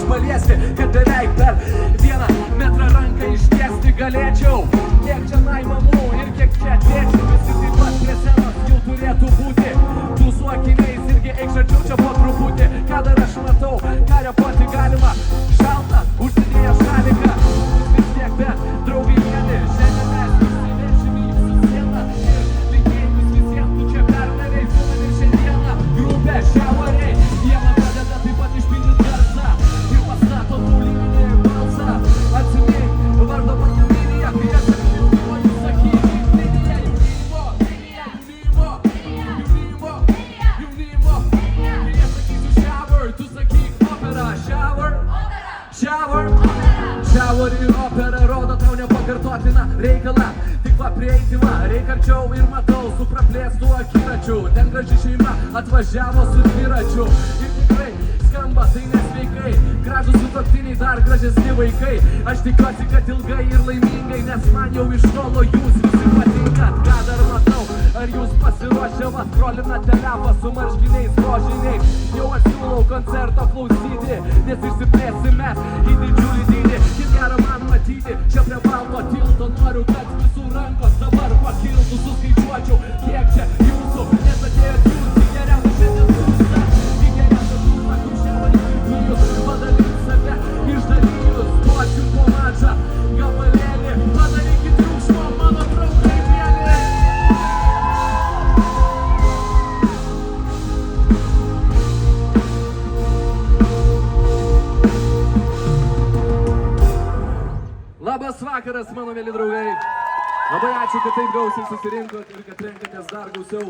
paliesti, kad beveik per vieną metrą ranką ištiesti galėčiau. Kiek čia mamų ir kiek čia tėčių, visi taip pat prie scenos jau turėtų būti. Tu su akiniais irgi eik žadžiau čia po truputį. Ką dar aš matau, ką repuoti galima. Šalta, užsidėję šaliką, vis tiek bet draugai vieni. Šiandien mes įsiveršime į jūsų sieną ir linkėjimus visiems tu čia perdavei. Filmai šiandieną grupė Šiaurė, jie man padeda taip pat išpildyti garsą ir pastato paulininį balsą. Atsimink vardo patalynėje, kai aš atsiminku, sakyk linija, jaunimo, kai aš sakysiu shower, tu sakyk opera. Shower ir opera rodo tau nepakartotiną reikalą. Tik va prieiti va, reik arčiau ir matau su praplėstų akiračių. Ten graži šeima atvažiavo su dviračiu. Ir tikrai skamba tai nesveikai. Gražus sutuoktiniai, dar gražesni vaikai. Aš tikiuosi, kad ilgai ir laimingai, nes man jau iš tolo jūs visi patinkat. Ką dar matau, ar jūs pasiruošę va skrolina telefą su marškiniais rožiniais. Jau aš siūlau koncerto klausyti, nes išsiplėsime į didžiulį dydį. Kaip gera man matyti, čia prie balto tilto noriu, kad visų rankos dabar pakiltų, suskaičiuočiau, kiek čia jūsų, nes atėjot jūs į geriausią šiandien būstą. Į geriausią būstą, kur šiandien jūs padalint save išdalijus. Duosiu po mažą gabalėlį, padarykit triukšmo mano draugai mėly. Labas vakaras, mano mėly draugai. Labai ačiū, kad taip gausiai susirinkot ir kad renkatės dar gausiau.